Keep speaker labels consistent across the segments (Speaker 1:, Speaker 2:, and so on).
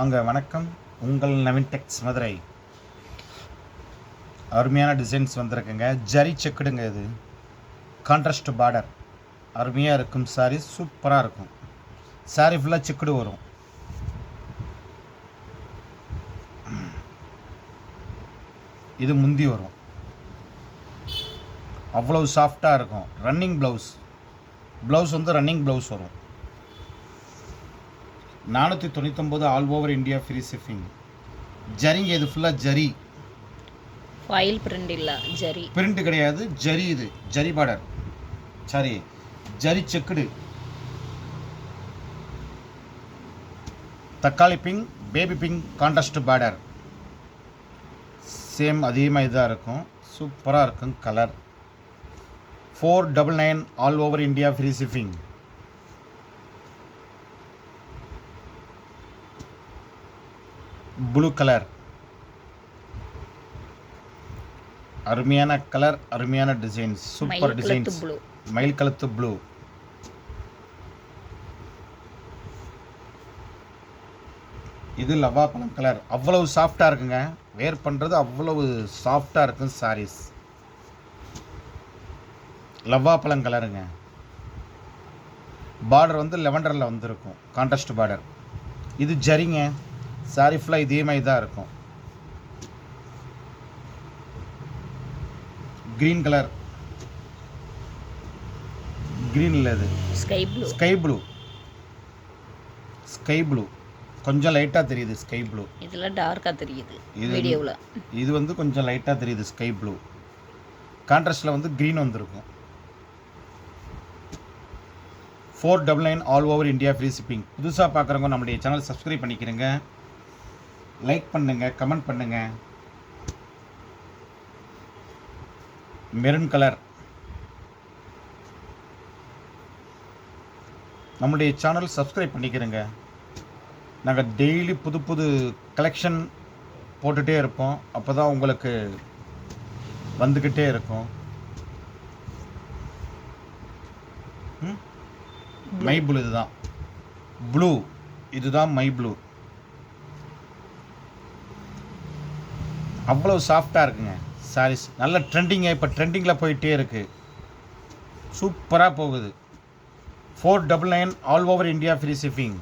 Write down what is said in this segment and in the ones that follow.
Speaker 1: வாங்க வணக்கம். உங்கள் நவீன் டெக்ஸ் மதுரை. அருமையான டிசைன்ஸ் வந்திருக்குங்க. ஜரி செக்குடுங்க. இது கான்ட்ராஸ்ட் பார்டர் அருமையாக இருக்கும். சாரீ சூப்பராக இருக்கும். சாரீ ஃபுல்லாக செக்குடு வரும். இது முந்தி வரும். அவ்வளவு சாஃப்டாக இருக்கும். ரன்னிங் ப்ளவுஸ் வந்து ரன்னிங் ப்ளவுஸ் வரும். 499 all over India free shipping. ஜரிங்க. இது ஃபுல்லாக ஜரி.
Speaker 2: ஃபைல் பிரிண்ட் இல்லை, ஜரி
Speaker 1: பிரிண்ட் கிடையாது, ஜரி. இது ஜரி பார்டர். சாரி, ஜரி செக்குடு. தக்காளி pink, baby pink contrast border. Same அதிகமாக இதாக இருக்கும். சூப்பராக இருக்கும் colour. 499 all over India free shipping. Blue colour. அருமையான கலர், அருமையான டிசைன்ஸ், சூப்பர் டிசைன்ஸ். மயில் கழுத்து ப்ளூ. இது லவா பழம் கலர். அவ்வளவு சாஃப்டாக இருக்குங்க. வேர் பண்ணுறது அவ்வளவு சாஃப்டாக இருக்கும் சாரீஸ். லவா பழம் கலருங்க. பார்டர் வந்து லெவண்டரில் வந்துருக்கும். Contrast border. இது ஜரிங்க. சாரி ஃபுல்லாக இதே மாதிரி தான் இருக்கும். Green colour. க்ரீன் இல்லை, இது ஸ்கை ப்ளூ. கொஞ்சம் லைட்டாக தெரியுது ஸ்கை ப்ளூ.
Speaker 2: இதில் டார்க்காக தெரியுது வீடியோவில்.
Speaker 1: இது வந்து கொஞ்சம் லைட்டாக தெரியுது ஸ்கை ப்ளூ. கான்ட்ராஸ்டில் வந்து க்ரீன் வந்திருக்கும். 499 all over India free shipping. புதுசாக பார்க்குறவங்க நம்முடைய சேனல் சப்ஸ்கிரைப் பண்ணிக்கிறேங்க. லைக் பண்ணுங்க, கமெண்ட் பண்ணுங்க. Maroon colour. நம்முடைய சேனல் சப்ஸ்கிரைப் பண்ணிக்கிறேங்க. நாங்கள் டெய்லி புது புது கலெக்ஷன் போட்டுகிட்டே இருப்போம். அப்போ தான் உங்களுக்கு வந்துக்கிட்டே இருக்கும். My blue. இதுதான் மை ப்ளூ. அவ்வளோ சாஃப்டாக இருக்குங்க சாரீஸ். நல்ல ட்ரெண்டிங்க. இப்போ ட்ரெண்டிங்கில் போயிட்டே இருக்குது. சூப்பராக போகுது. 499 all over India free shipping.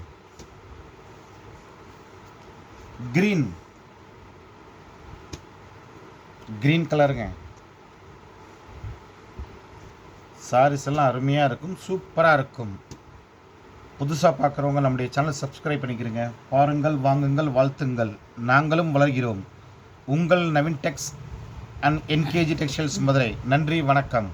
Speaker 1: Green கலருங்க. சாரீஸ் எல்லாம் அருமையாக இருக்கும், சூப்பராக இருக்கும். புதுசாக பார்க்குறவங்க நம்முடைய சேனல் சப்ஸ்கிரைப் பண்ணிக்கிறேங்க. பாருங்கள், வாங்குங்கள், வாழ்த்துங்கள். நாங்களும் வளர்கிறோம். உங்கள் நவீன் டெக்ஸ் அண்ட் என்கேஜி டெக்ஸ்டைல்ஸ் மதுரை. நன்றி, வணக்கம்.